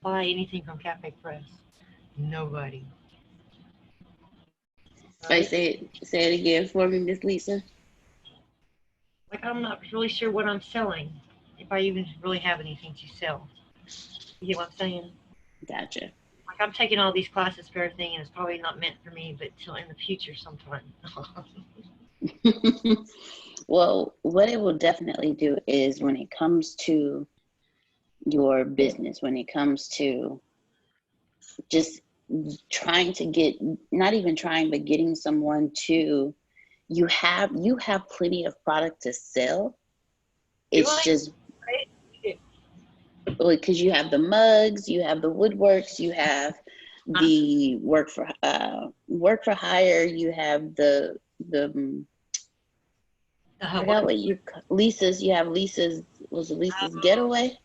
buy anything from Cafe Press. Nobody. I Right? say it again for me, Miss Lisa. Like I'm not really sure what I'm selling, if I even really have anything to sell. You get what I'm saying? Gotcha. Like I'm taking all these classes for everything, and it's probably not meant for me, but till in the future sometime. Well, what it will definitely do is when it comes to your business, when it comes to just trying to get, not even trying, but getting someone to, you have plenty of product to sell. Do It's I? just Right? because you have the mugs, you have the woodworks, you have Huh? the work for hire, you have the I What? forgot what Lisa's, you have Lisa's, was it Lisa's Uh, getaway?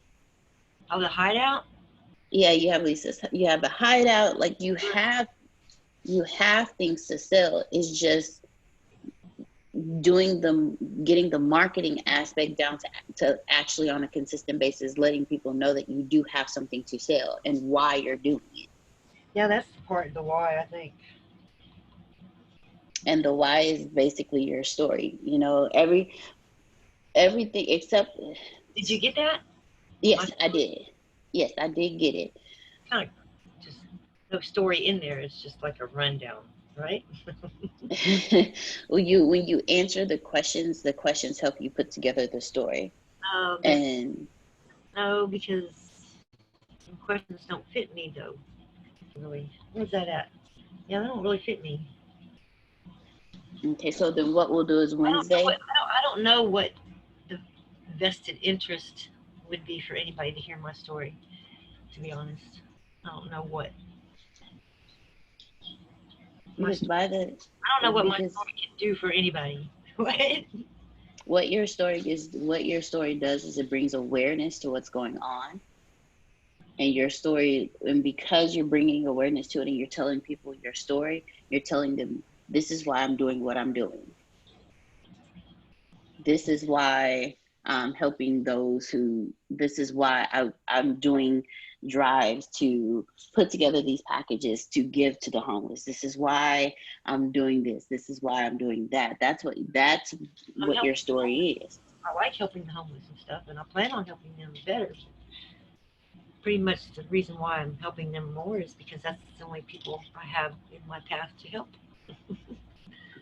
oh, the hideout. Yeah, you have Lisa's, you have the hideout, like you have things to sell. It's just doing the getting the marketing aspect down to actually on a consistent basis, letting people know that you do have something to sell and why you're doing it. Yeah, that's the part. The why I think. And the why is basically your story. Everything except, Did you get that? My yes, I story. did. Yes, I did get it. Kind of just no story in there. It's just like a rundown, right? When you answer the questions help you put together the story. That's And no, because some questions don't fit me though. Really, where's that at? Yeah, they don't really fit me. okay, so then what we'll do is I don't know what Wednesday. I don't know what the vested interest would be for anybody to hear my story. To be honest, I don't know what my Because story. by the I don't know what my because story can do for anybody. What? what your story does is it brings awareness to what's going on, and your story, and because you're bringing awareness to it and you're telling people your story, you're telling them, this is why I'm doing what I'm doing. This is why I'm helping those who, this is why I'm doing drives to put together these packages to give to the homeless. This is why I'm doing this. This is why I'm doing that. That's what I'm your helping the homeless. story is. I like helping the homeless and stuff, and I plan on helping them better. Pretty much the reason why I'm helping them more is because that's the only people I have in my path to help.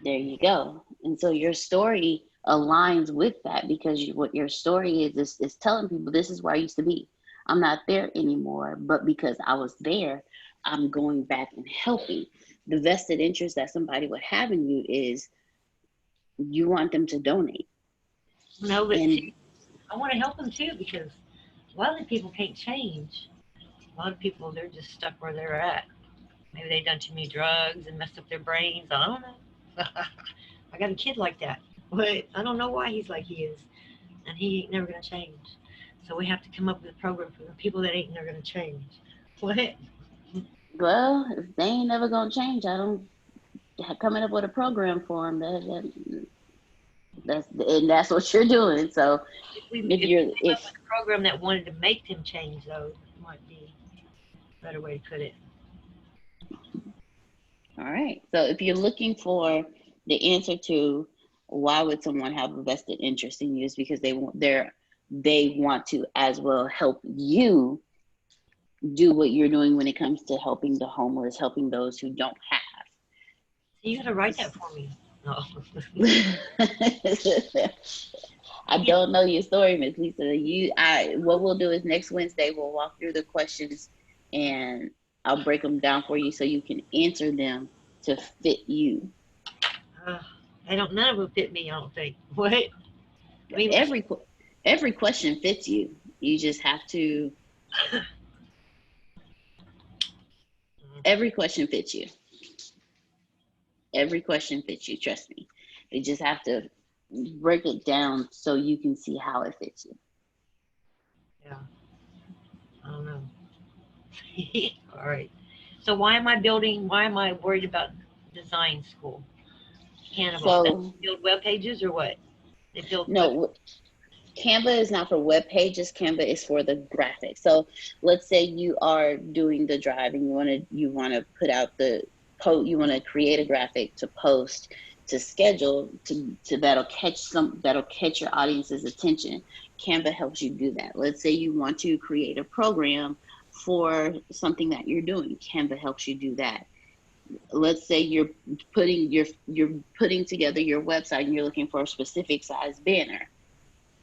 There you go. And so your story aligns with that, because what your story is telling people, this is where I used to be. I'm not there anymore, but because I was there, I'm going back and helping. The vested interest that somebody would have in you is you want them to donate. No, but too, And I want to help them too because a lot of the people can't change. A lot of people they're just stuck where they're at. Maybe they've done too many drugs and messed up their brains. I don't know. I got a kid like that, but I don't know why he's like he is, and he ain't never gonna change. So we have to come up with a program for the people that ain't never gonna change. What? well, if they ain't never gonna change, I don't coming up with a program for them. That's what you're doing. So If we came up with a program that wanted to make them change, though, it might be a better way to put it. all right. So if you're looking for the answer to why would someone have a vested interest in you, is because they want to as well help you do what you're doing when it comes to helping the homeless, helping those who don't So you gotta write that for me. No. have. I Yeah. don't know your story, Miss Lisa. What we'll do is next Wednesday we'll walk through the questions, and I'll break them down for you so you can answer them to fit you. Uh, I don't. None of them fit me. I don't think. What? I mean, Every every question fits you. You just have to. Every question fits you. Every question fits you. Trust me. They just have to break it down so you can see how it fits you. yeah. I don't know. All right. So why am I building? Why am I worried about design school? Cannibal. That So build web pages or what? They build web. no, Canva is not for web pages. Canva is for the graphics. So let's say you are doing the drive and you want to put out the post. You want to create a graphic to post, to schedule, to that'll catch your audience's attention. Canva helps you do that. Let's say you want to create a program for something that you're doing. Canva helps you do that. Let's say you're putting together your website and you're looking for a specific size banner.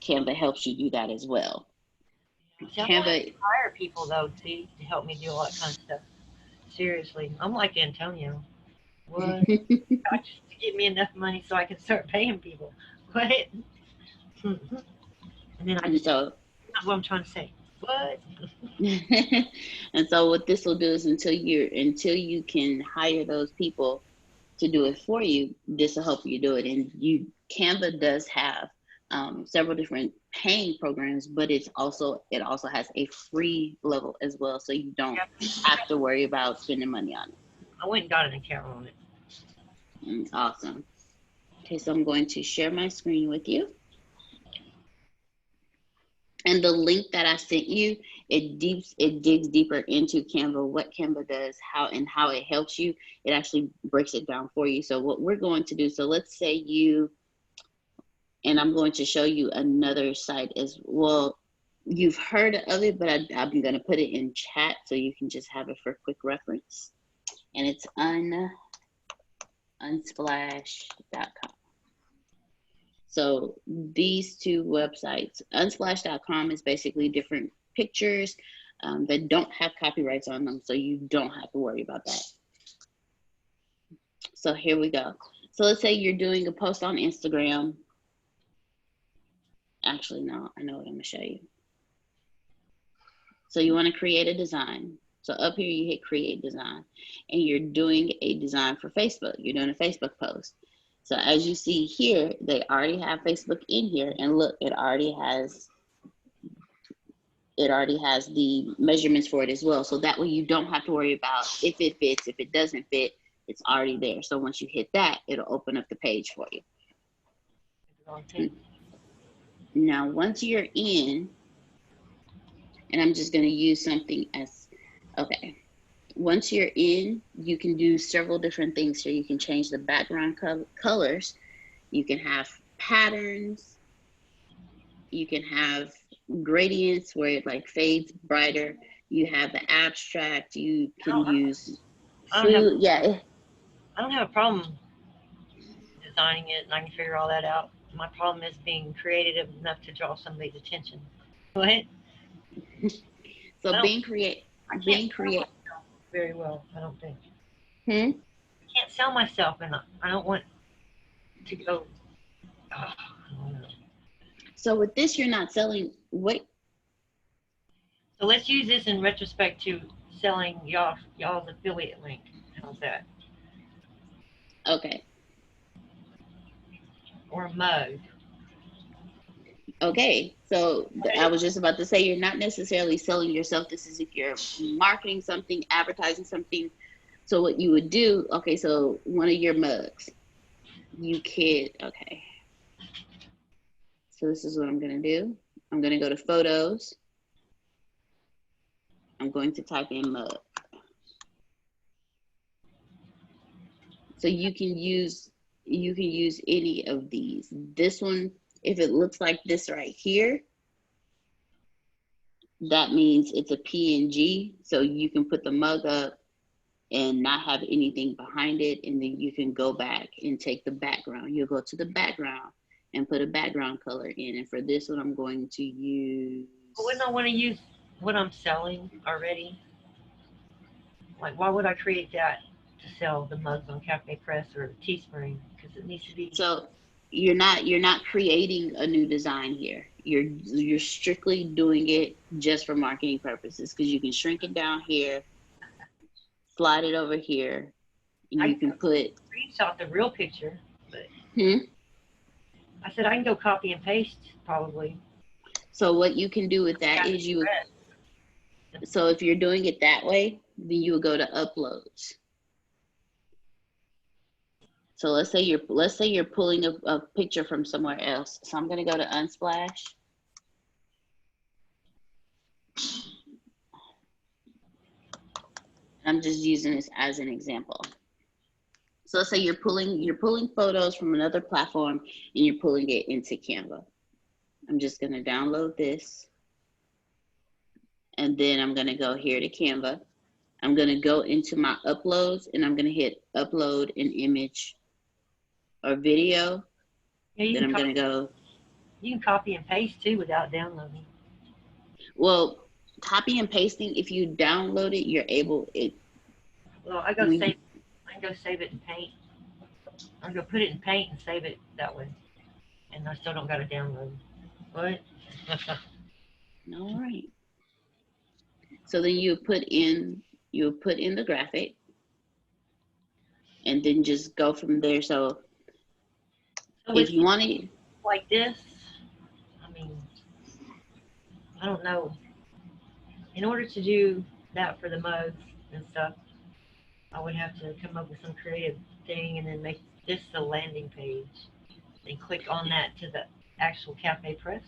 Canva helps you do that as well. See, I'm gonna have to Canva, hire people though to help me do all that kind of stuff. Seriously, I'm like Antonio. What? God, just to give me enough money so I can start paying people. What? And then I and just so that's what I'm trying to say. What? and so what this will do is until you can hire those people to do it for you, this will help you do it. And Canva does have several different paying programs, but it also has a free level as well, so you don't Yeah, have to worry about spending money on it. I went and got an account on it. Awesome. Okay, so I'm going to share my screen with you. And the link that I sent you, it digs deeper into Canva, what Canva does, how it helps you. It actually breaks it down for you. So what we're going to do, so let's say and I'm going to show you another site as well. You've heard of it, but I'm going to put it in chat so you can just have it for quick reference. And it's unsplash.com. So these two websites, unsplash.com is basically different pictures that don't have copyrights on them, so you don't have to worry about that. So here we go. So let's say you're doing a post on Instagram. Actually, no, I know what I'm gonna show you. So you want to create a design. So up here you hit create design, and you're doing a design for Facebook. You're doing a Facebook post. So as you see here, they already have Facebook in here, and look, it already has the measurements for it as well. So that way you don't have to worry about if it fits, if it doesn't fit, it's already there. So once you hit that, it'll open up the page for you. Now, once you're in, and I'm just going to use something as, okay. Once you're in, you can do several different things here. You can change the background colors. You can have patterns. You can have gradients where it like fades brighter. You have the abstract. You can use food. Yeah. I don't have a problem designing it, and I can figure all that out. My problem is being creative enough to draw somebody's attention. What? So I don't. being create, I can't being sell create. myself very well. I don't think. Hmm? I can't sell myself, and I don't want to go. I don't know. So with this, you're not selling. Wait. So let's use this in retrospect to selling y'all's affiliate link. How's that? Okay. Or a mug. Okay. So I was just about to say you're not necessarily selling yourself. This is if you're marketing something, advertising something. So what you would do, okay, so one of your mugs, okay. So this is what I'm gonna do. I'm gonna go to photos. I'm going to type in mug. So you can use any of these. This one, if it looks like this right here, that means it's a PNG. So you can put the mug up and not have anything behind it, and then you can go back and take the background. You'll go to the background and put a background color in. And for this one, I'm going to use. But wouldn't I want to use what I'm selling already? Like, why would I create that to sell the mugs on Cafe Press or Teespring? Because it needs to be. So you're not creating a new design here. You're strictly doing it just for marketing purposes, because you can shrink it down here, slide it over here, and I you can can put. screenshot the real picture, but Hmm? I said I can go copy and paste probably. So what you can do with that is so if you're doing it that way, then you would go to uploads. So let's say you're pulling a picture from somewhere else. So I'm gonna go to Unsplash. I'm just using this as an example. So let's say you're pulling photos from another platform and you're pulling it into Canva. I'm just going to download this, and then I'm going to go here to Canva. I'm going to go into my uploads, and I'm going to hit upload an image or video. Yeah, Then I'm going to go, you can copy and paste too without downloading. well, copy and pasting, if you download it, you're able, Well, I go save it in Paint. I go put it in Paint and save it that way, and I still don't got to download. What? all right. So then you put in the graphic, and then just go from there. So So if with you want to, like this, I mean, I don't know. In order to do that for the mugs and stuff, I would have to come up with some creative thing and then make this the landing page. Then click on that to the actual Cafe Press.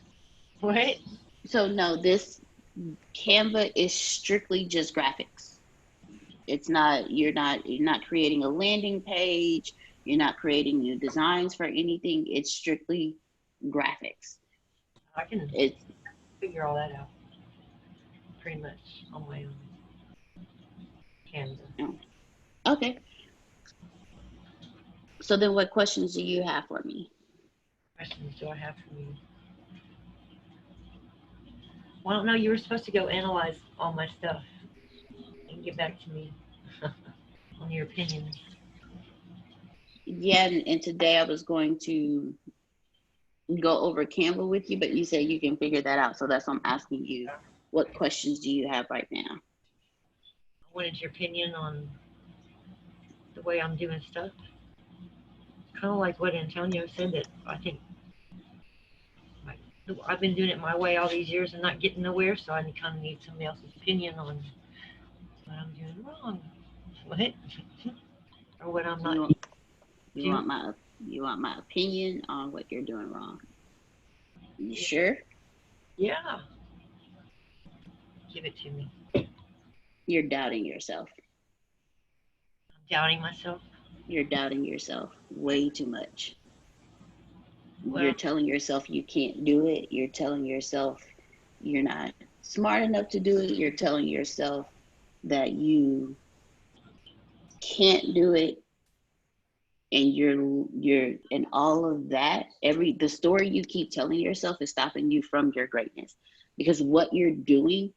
What? so no, this Canva is strictly just graphics. It's not, you're not creating a landing page, you're not creating new designs for anything. It's strictly graphics. I can It's figure all that out pretty much on my own. Canva. oh, okay. So then what questions do you have for me? Questions do I have for you? Well, I don't know. You were supposed to go analyze all my stuff and get back to me on your opinions. Yeah, and today I was going to go over Canva with you, but you said you can figure that out. So that's why I'm asking you, what questions do you have right now? I wanted your opinion on the way I'm doing stuff. Kind of like what Antonio said that I think like, I've been doing it my way all these years and not getting nowhere, so I kind of need somebody else's opinion on what I'm doing wrong. What? Or what I'm not You want you doing. want my you want my opinion on what you're doing wrong. You Yeah. sure? Yeah. Give it to me. You're doubting yourself. I'm doubting myself. You're doubting yourself way too much. You're Well, telling yourself you can't do it. You're telling yourself you're not smart enough to do it. You're telling yourself that you can't do it, and and all of that, the story you keep telling yourself is stopping you from your greatness. Because what you're doing,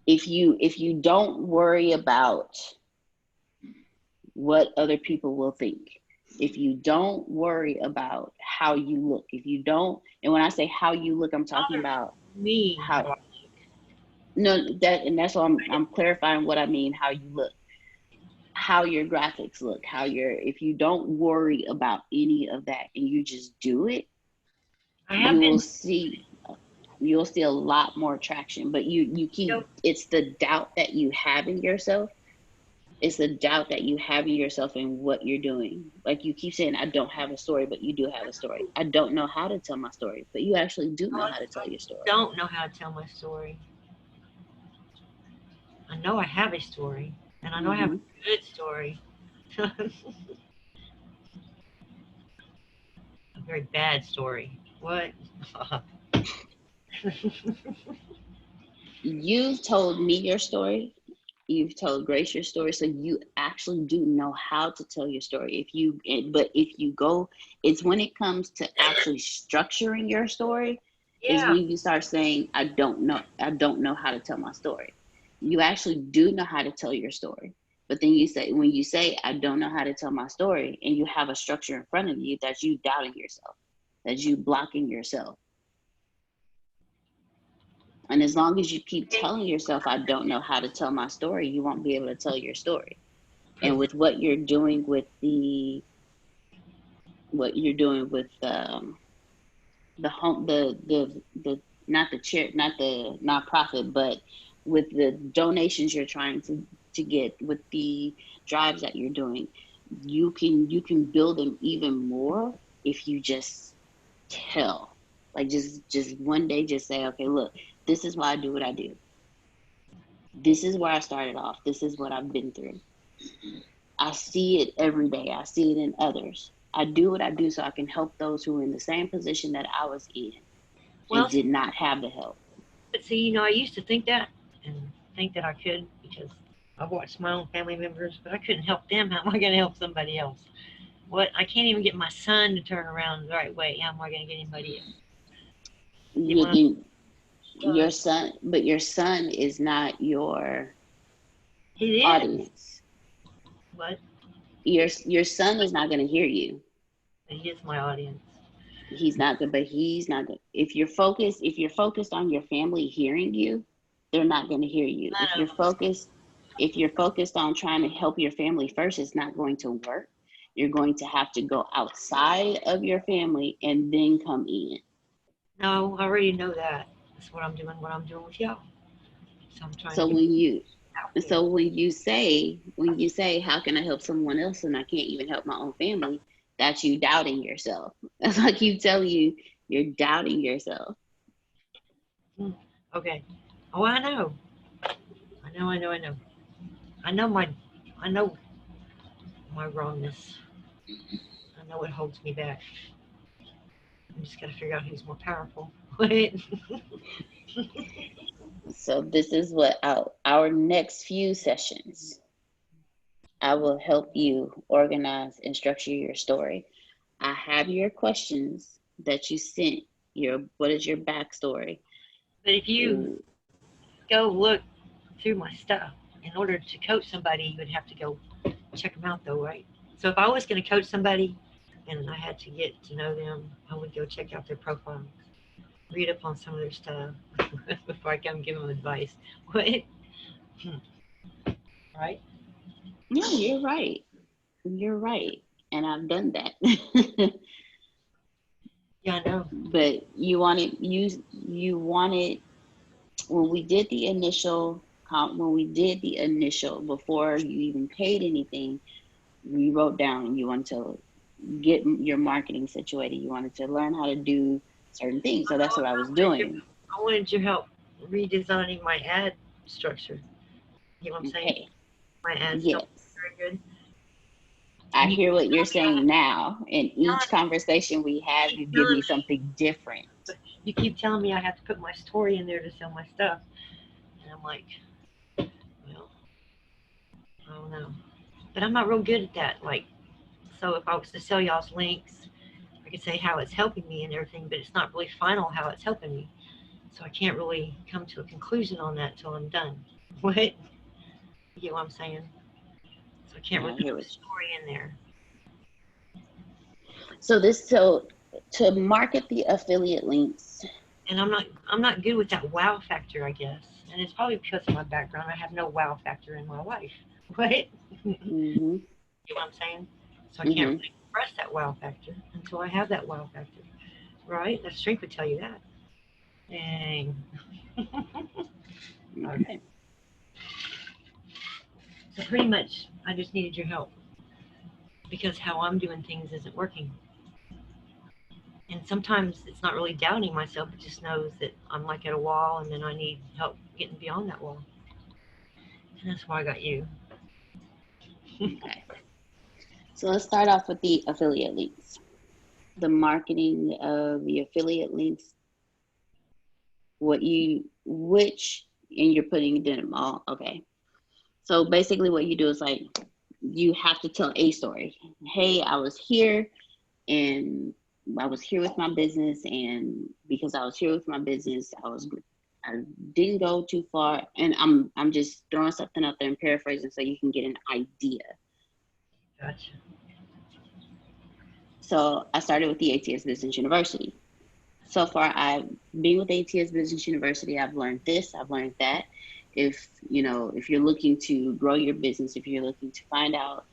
if you don't worry about what other people will think, if you don't worry about how you look, if you don't, and when I say how you look, I'm talking other about me how, how no, that's why I'm clarifying what I mean, how you look, how your graphics look, if you don't worry about any of that and you just do it, I have you will been. see you'll see a lot more traction. But you You keep, know, it's the doubt that you have in yourself. It's the doubt that you have in yourself and what you're doing. Like you keep saying, I don't have a story, but you do have a story. I don't know how to tell my story, but you actually do know how to tell your story. don't know how to tell my story. I know I have a story, and I know I have Hmm. a good story. A very bad story. What? You've told me your story. You've told Grace your story, so you actually do know how to tell your story. But if you go, it's when it comes to actually structuring your story, is Yeah, when you start saying, I don't know how to tell my story. You actually do know how to tell your story. But then when you say, I don't know how to tell my story, and you have a structure in front of you, that's you doubting yourself, that's you blocking yourself. And as long as you keep telling yourself, I don't know how to tell my story, you won't be able to tell your story. And with what you're doing with the home, the not the chair, not the nonprofit, but with the donations you're trying to get, with the drives that you're doing, you can build them even more if you just tell, like just one day just say, okay, look, This is why I do what I do. This is where I started off. This is what I've been through. I see it every day. I see it in others. I do what I do so I can help those who are in the same position that I was in and Well, did not have the help. but see, I used to think that and think that I could because I watched my own family members, but I couldn't help them. How am I going to help somebody else? What? I can't even get my son to turn around the right way. How am I going to get anybody else? Get You my can, son. your son, but your son is not your It is. audience. But Your son is not going to hear you. he is my audience. He's not good, but he's not good. If you're focused on your family hearing you, they're not going to hear you. None of them. If you're focused on trying to help your family first, it's not going to work. You're going to have to go outside of your family and then come in. No, I already know that. That's what I'm doing. What I'm doing with y'all. So I'm trying to So get out there. when you say how can I help someone else and I can't even help my own family, that's you doubting yourself. That's like I keep telling you, you're doubting yourself. Hmm. Okay. Oh, I know. I know. I know. I know. I know my. I know my wrongness. I know what holds me back. I just got to figure out who's more powerful. So this is what our next few sessions, I will help you organize and structure your story. I have your questions that you sent. What is your backstory? But if you Ooh, go look through my stuff, in order to coach somebody, you would have to go check them out, though, right? So if I was going to coach somebody and I had to get to know them, I would go check out their profiles, read up on some of their stuff before I come give them advice. What? Right? no, you're right. You're right. And I've done that. Yeah, I know. But you wanted when we did the initial when we did the initial before you even paid anything, you wrote down you wanted to get your marketing situated. You wanted to learn how to do certain things. So that's what I was doing. I wanted your help redesigning my ad structure. You know what I'm saying? Okay. My ads don't Yes. look very good. I And you hear keep what you're telling me I saying now. In each have, conversation we you have, keep you give telling me me, something different. you keep telling me I have to put my story in there to sell my stuff, and I'm like, well, I don't know. But I'm not real good at that. Like, so if I was to sell y'all's links, I could say how it's helping me and everything, but it's not really final how it's helping me. So I can't really come to a conclusion on that till I'm done. What? You get what I'm saying? So I can't Yeah, really I put hear the what story in there. so to market the affiliate links. And I'm not good with that wow factor, I guess. And it's probably because of my background. I have no wow factor in my life. What? You Mm-hmm. know what I'm saying? So I can't Mm-hmm. really express that wow factor until I have that wow factor. Right? That strength would tell you that. Dang. Okay. Okay. So pretty much, I just needed your help because how I'm doing things isn't working. And sometimes it's not really doubting myself, it just knows that I'm like at a wall and then I need help getting beyond that wall. And that's why I got you. Okay. So let's start off with the affiliate links. The marketing of the affiliate links, and you're putting them all. Okay. So basically, what you do is like you have to tell a story. Hey, and I was here with my business, and because I was here with my business, I didn't go too far, and I'm just throwing something out there and paraphrasing so you can get an idea. Gotcha. So I started with the ATS Business University. So far, I've been with ATS Business University. I've learned this, I've learned that. If you're looking to grow your business, if you're looking to find out,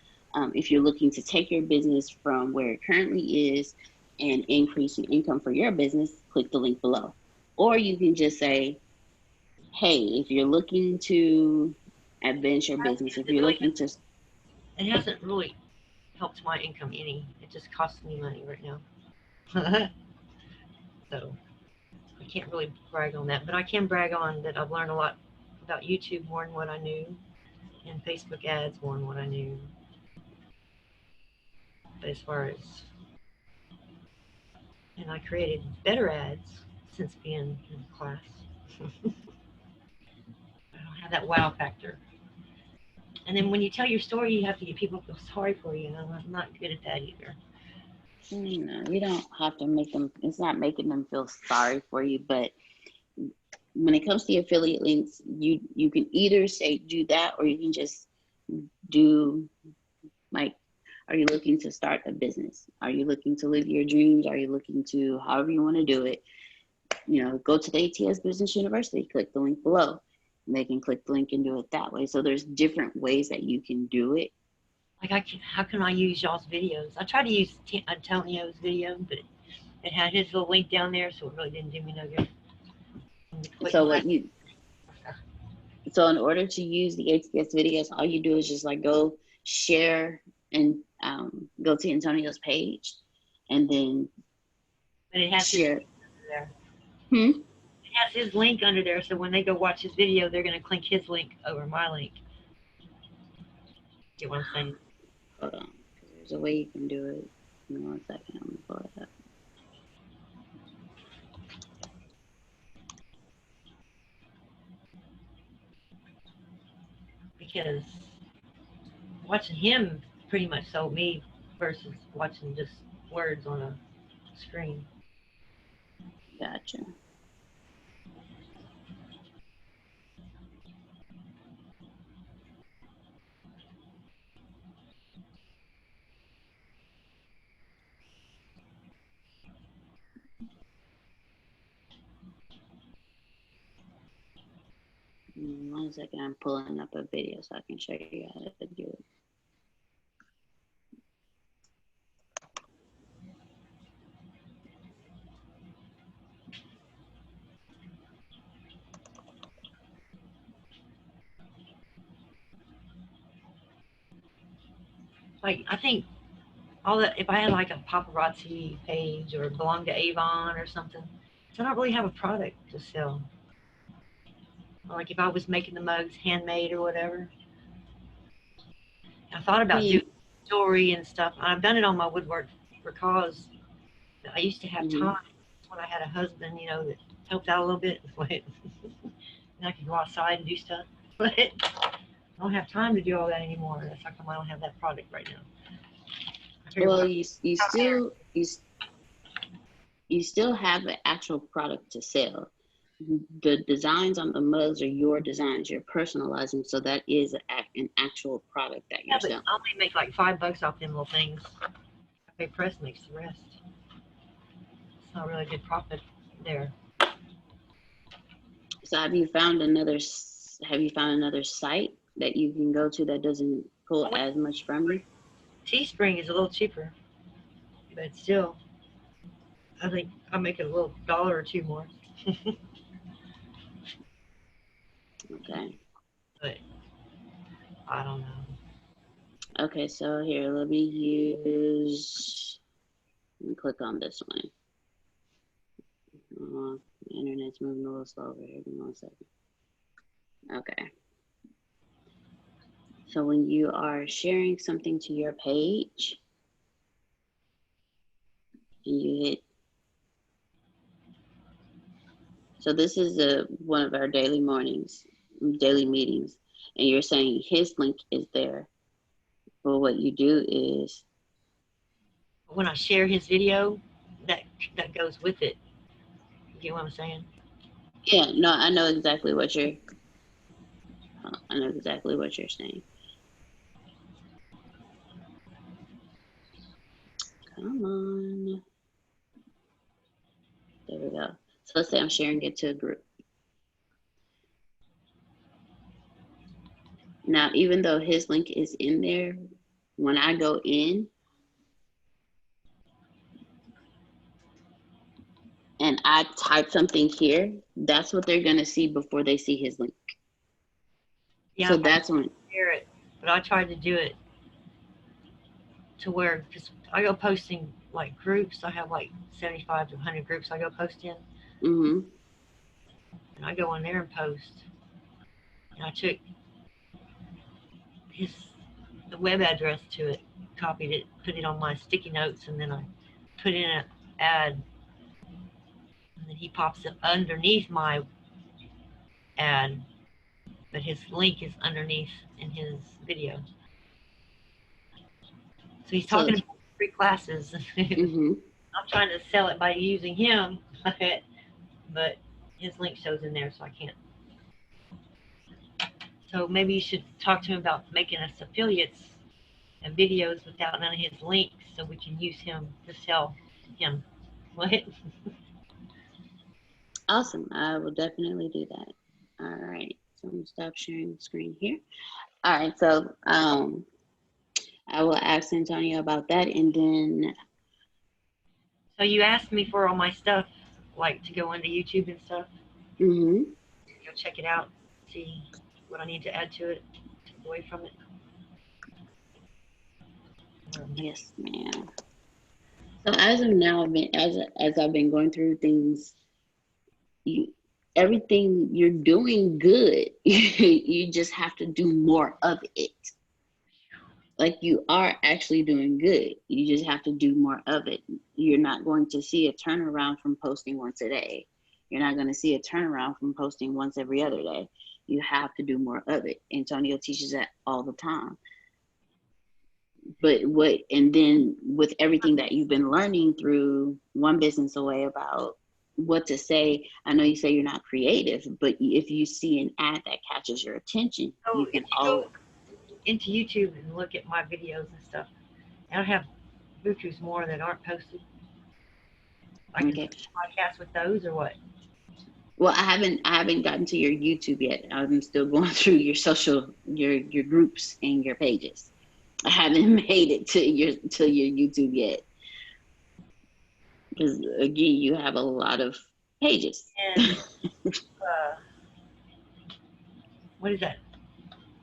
if you're looking to take your business from where it currently is and increase your income for your business, click the link below. Or you can just say, hey, if you're looking to advance your business, if It you're really looking to, it hasn't really helped my income any. It just costs me money right now. So can't really brag on that, but I can brag on that I've learned a lot about YouTube more than what I knew, and Facebook ads more than what I knew. But as far as, and I created better ads since being in class. I don't have that wow factor. And then when you tell your story, you have to get people to feel sorry for you. And I'm not good at that either. No, you don't have to make them. It's not making them feel sorry for you, but when it comes to the affiliate links, you can either say do that, or you can just do like, are you looking to start a business? Are you looking to live your dreams? Are you looking to, however you want to do it, go to the ATS Business University, click the link below. And they can click the link and do it that way. So there's different ways that you can do it. Like, how can I use y'all's videos? I tried to use Antonio's video, but it had his little link down there, so it really didn't do me no good. So in order to use the ATS videos, all you do is just like go share and go to Antonio's page, and then but it has share. There. It has his link under there, so when they go watch his video, they're going to click his link over my link. Get what I'm saying? Hold on, because there's a way you can do it. Give me 1 second, I'm going to pull it up. Because watching him pretty much sold me versus watching just words on a screen. Gotcha. Give me 1 second, I'm pulling up a video so I can show you how to do it. Like, I think all that, if I had like a paparazzi page or belong to Avon or something, so I don't really have a product to sell. Like if I was making the mugs handmade or whatever. I thought about doing jewelry and stuff. I've done it on my woodwork because I used to have time when I had a husband, that helped out a little bit. And I could go outside and do stuff. But I don't have time to do all that anymore. That's how come I don't have that product right now. Well, you still have an actual product to sell. The designs on the mugs are your designs. You're personalizing, so that is an actual product that you're selling. I only make like $5 off them little things. Cafe Press makes the rest. It's not really good profit there. So have you found another site that you can go to that doesn't pull as much from you? Teespring is a little cheaper, but still, I think I'll make it a little $1 or $2 more. Okay. But I don't know. Okay, so here, let me click on this one. The internet's moving a little slow over here. Give me 1 second. Okay. So when you are sharing something to your page, and you hit, so this is one of our daily meetings, and you're saying his link is there. Well, what you do is, when I share his video, that goes with it. You get what I'm saying? Yeah, no, I know exactly what you're saying. Come on. There we go. So let's say I'm sharing it to a group. Now, even though his link is in there, when I go in and I type something here, that's what they're going to see before they see his link. Yeah, so that's when. Share it, but I tried to do it to where, because I go posting like groups. I have like 75 to 100 groups I go post in. Mm-hmm. and I go on there and post. And I took his the web address to it, copied it, put it on my sticky notes, and then I put in an ad, and then he pops up underneath my ad, but his link is underneath in his video. So he's So, talking about free classes. mm-hmm. I'm trying to sell it by using him, but his link shows in there, so I can't. So maybe you should talk to him about making us affiliates and videos without none of his links, so we can use him to sell him. What? Awesome. I will definitely do that. All right. So I'm gonna stop sharing the screen here. All right. So I will ask Antonio about that, and then So you asked me for all my stuff, like to go into YouTube and stuff. mm-hmm. Go check it out, see what I need to add to it, take away from it. Yes, ma'am. So as of now, as I've been going through things, you everything you're doing good. You just have to do more of it. Like you are actually doing good. You just have to do more of it. You're not going to see a turnaround from posting once a day. You're not going to see a turnaround from posting once every other day. You have to do more of it. Antonio teaches that all the time. But and then with everything that you've been learning through One Business Away about what to say, I know you say you're not creative, but if you see an ad that catches your attention, So you if can you go into YouTube and look at my videos and stuff, I don't have Bluetooths more that aren't posted. I can okay. podcast with those or what? Well, I haven't gotten to your YouTube yet. I'm still going through your groups and your pages. I haven't made it to your YouTube yet because again, you have a lot of pages. And what is that?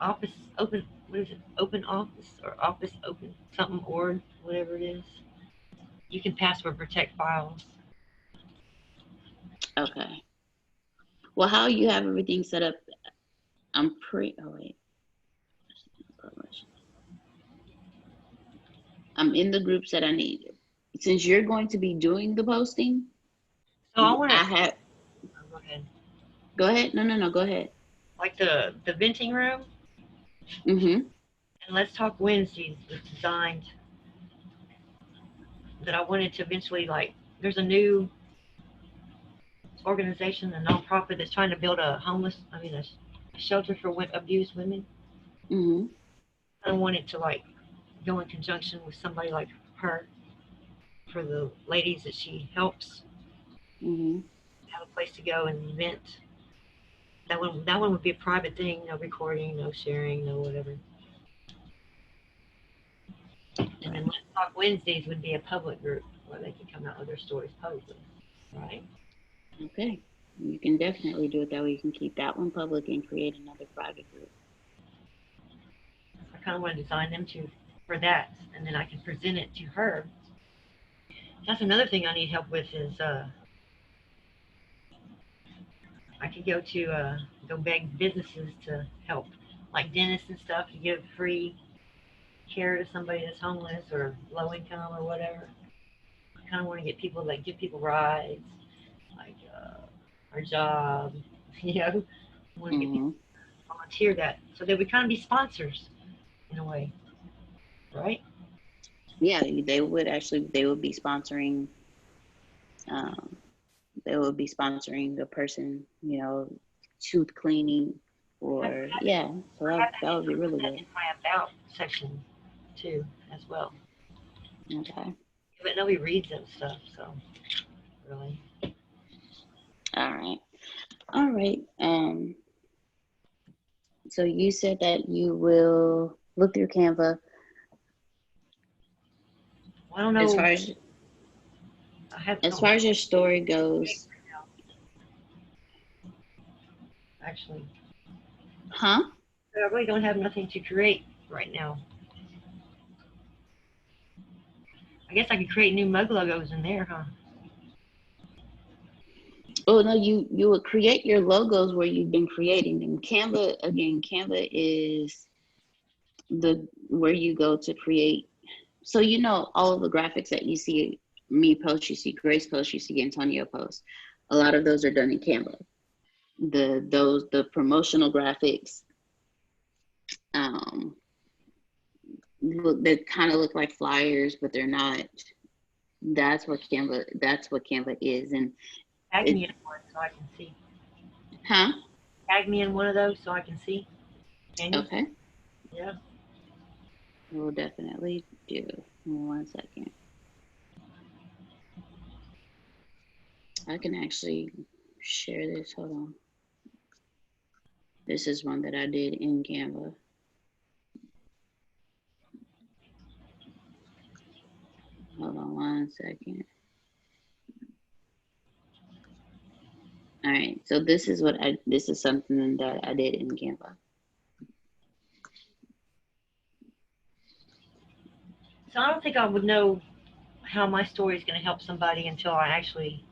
Office open. What is it? Open office or office open something or whatever it is. You can password protect files. Okay. Well, how you have everything set up? Oh wait, I'm in the groups that I need. Since you're going to be doing the posting, So I want to I have. go ahead. Go ahead. No. Go ahead. Like the venting room Mm-hmm. and Let's Talk Wednesdays was designed that I wanted to eventually like. There's a new organization, a nonprofit that's trying to build a shelter for abused women. Mm-hmm. I wanted to like go in conjunction with somebody like her for the ladies that she helps Mm-hmm. have a place to go and vent. That one would be a private thing, no recording, no sharing, no whatever. And then Right. Let's Talk Wednesdays would be a public group where they could come out with their stories publicly, right? Okay. You can definitely do it that way. You can keep that one public and create another private group. I kind of want to design them to for that, and then I can present it to her. That's another thing I need help with is I could go beg businesses to help, like dentists and stuff, to give free care to somebody that's homeless or low income or whatever. I kind of want to get people like give people rides, like our job, you know. I want to get people Mm-hmm. to volunteer that so they would kind of be sponsors in a way, right? Yeah, they would be sponsoring. Um, they would be sponsoring the person, tooth cleaning, I or have, yeah. So I that have that that would be put really that good. in my about section too as well. Okay. But nobody reads that stuff, so really. All right. All right. So you said that you will look through Canva Well, I don't as know. far as Don't as have far as your anything to story create goes, right now, actually. huh? So I really don't have nothing to create right now. I guess I could create new mug logos in there, huh? Oh no, you would create your logos where you've been creating them. Canva, again, Canva is the where you go to create. So you know all of the graphics that you see me post, you see Grace post, you see Antonio post. A lot of those are done in Canva. The promotional graphics, um, look, they kind of look like flyers, but they're not. That's what Canva is. And Tag it, me in one so I can see. huh? Tag me in one of those so I can see. Can you? Okay, Yeah. we'll definitely do. 1 second. I can actually share this. Hold on. This is one that I did in Canva. Hold on 1 second. All right, so this is something that I did in Canva. So I don't think I would know how my story is going to help somebody until I actually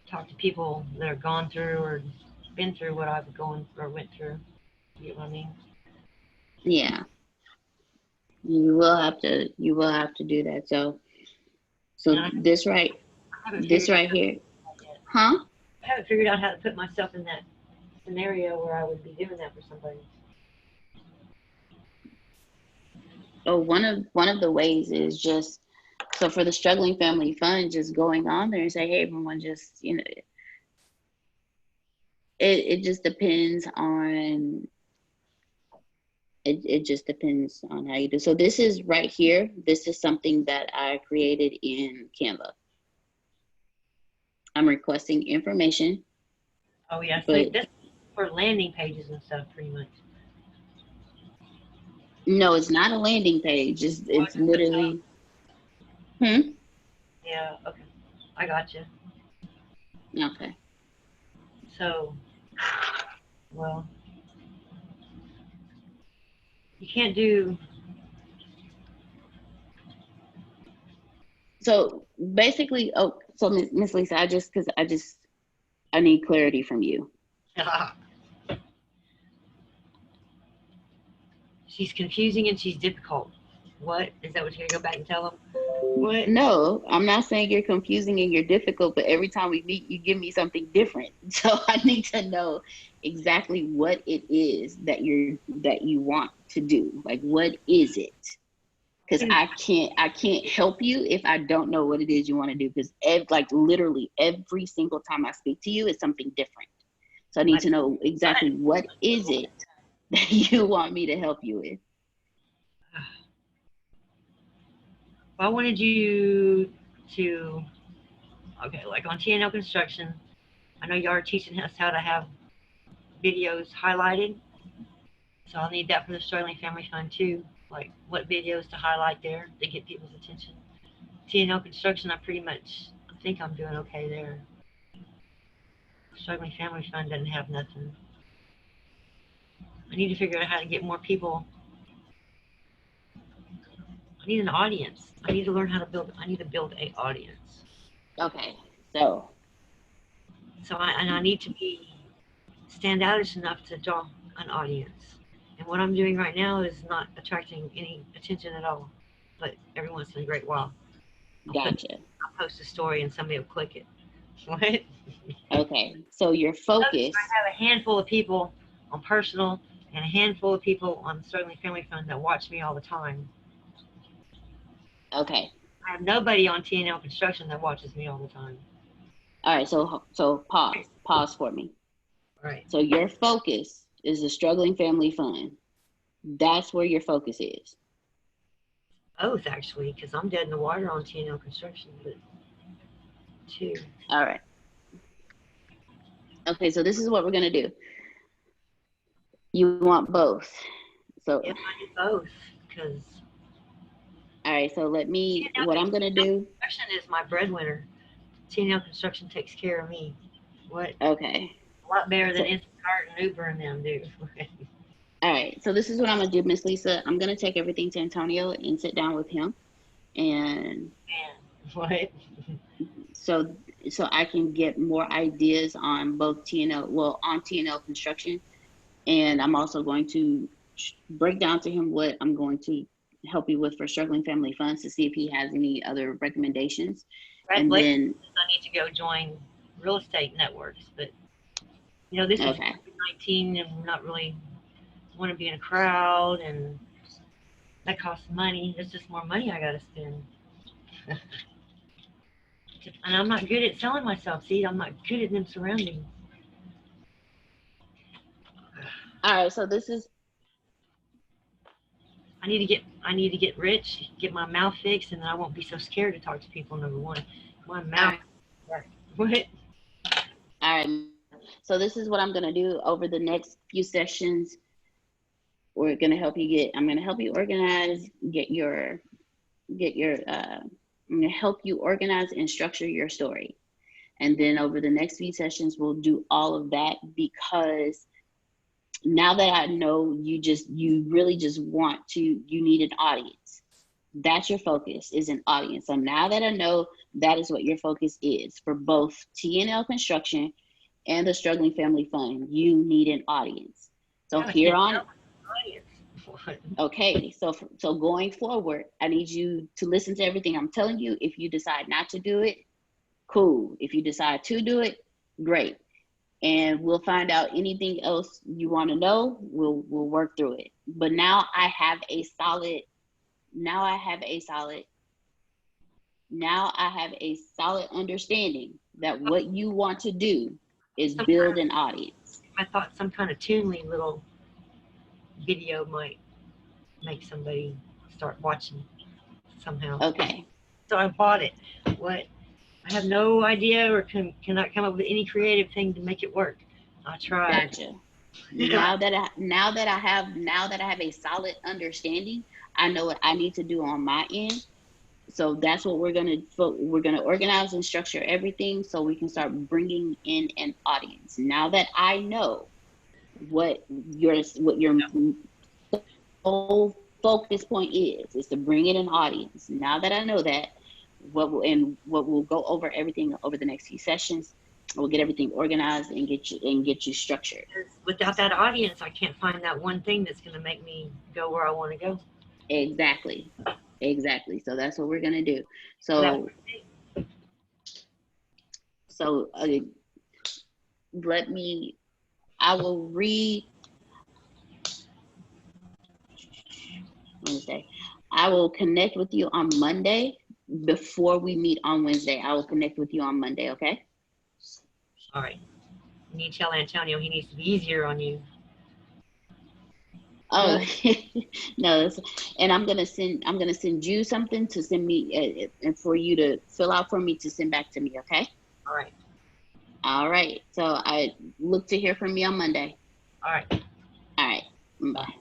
talk to people that are gone through or been through what I've gone or went through. You get what I mean? Yeah, you will have to do that. So And I haven't this figured out right how to here, do that yet. huh? I haven't figured out how to put myself in that scenario where I would be doing that for somebody. Oh, one of the ways is just so for the struggling family fund, just going on there and say, hey, everyone, just it just depends on it just depends on how you do. So this is right here. This is something that I created in Canva. I'm requesting information, Oh yeah, so but that's for landing pages and stuff, pretty much. no, it's not a landing page. Oh, It's just the top. literally, hmm? Yeah. Okay. I got you. Okay. So, well, you can't do. So basically, oh, so Miss Lisa, I need clarity from you. She's confusing and she's difficult. What is that? What you're gonna go back and tell them? What? No, I'm not saying you're confusing and you're difficult, but every time we meet, you give me something different. So I need to know exactly what it is that you want to do. Like, what is it? Because I can't help you if I don't know what it is you want to do. Because like literally every single time I speak to you is something different. So I need Like, to know exactly what is it that you want me to help you with. I wanted you to, okay, like on TNL Construction, I know you are teaching us how to have videos highlighted. So I'll need that for the Sterling Family Fund too. Like what videos to highlight there to get people's attention. TNL Construction, I think I'm doing okay there. Struggling Family Fund doesn't have nothing. I need to figure out how to get more people. I need an audience. I need to learn how to build. I need to build a audience. Okay, so And I need to be stand outish enough to draw an audience. And what I'm doing right now is not attracting any attention at all. But every once in a great while, I'll put gotcha. I'll post a story and somebody will click it. What? Okay, so your I focus. have a handful of people on personal and a handful of people on the Struggling Family Fund that watch me all the time. Okay, I have nobody on TNL Construction that watches me all the time. all right. So pause for me. Right. So your focus is the struggling family fund. That's where your focus is. Both actually, because I'm dead in the water on TNL Construction, but two. All right. Okay, so this is what we're gonna do. You want both. So If I need both, because all right. So TNL what I'm gonna do. Construction is my breadwinner. TNL Construction takes care of me. What? Okay. A lot better than So Instacart and Uber and them do. all right. So this is what I'm gonna do, Miss Lisa. I'm gonna take everything to Antonio and sit down with him and Man. What? so so I can get more ideas on both TNL, well, on TNL construction. And I'm also going to break down to him what I'm going to help you with for struggling family funds to see if he has any other recommendations. And Congratulations. then, I need to go join real estate networks, but this is okay. COVID-19, and I'm not really want to be in a crowd, and that costs money. There's just more money I got to spend. And I'm not good at selling myself. See, I'm not good at them surroundings. All right. So this is, I need to get rich, get my mouth fixed, and then I won't be so scared to talk to people. Number one, my all mouth. right. What? All right. So this is what I'm going to do over the next few sessions. We're going to help you I'm going to help you organize, I'm going to help you organize and structure your story. And then over the next few sessions, we'll do all of that, because now that I know you really just you need an audience. That's your focus, is an audience. So now that I know that is what your focus is for both TNL construction and the Struggling Family Fund, you need an audience. So God, I here can't on, tell my audience. What? okay, so going forward, I need you to listen to everything I'm telling you. If you decide not to do it, cool. If you decide to do it, great. And we'll find out anything else you want to know. We'll work through it. But now I have a solid now I have a solid understanding that what you want to do is Some build an audience. I thought some kind of tunely little video might make somebody start watching somehow. Okay, So I bought it. What? I have no idea, or cannot come up with any creative thing to make it work. I tried. gotcha. Yeah. Now that I have a solid understanding, I know what I need to do on my end. So that's what we're gonna organize and structure everything so we can start bringing in an audience. Now that I know what your whole focus point is to bring in an audience. Now that I know that, what we'll go over everything over the next few sessions. We'll get everything organized and get you structured. Without that audience, I can't find that one thing that's going to make me go where I want to go. Exactly. Exactly. So that's what we're gonna do. That So so let me. I will read Wednesday. I will connect with you on Monday before we meet on Wednesday. I will connect with you on Monday. Okay. all right. You need to tell Antonio he needs to be easier on you. Oh no, and I'm gonna send you something to send me and for you to fill out for me to send back to me. Okay. All right. All right. So I look to hear from you on Monday. All right. All right. Bye.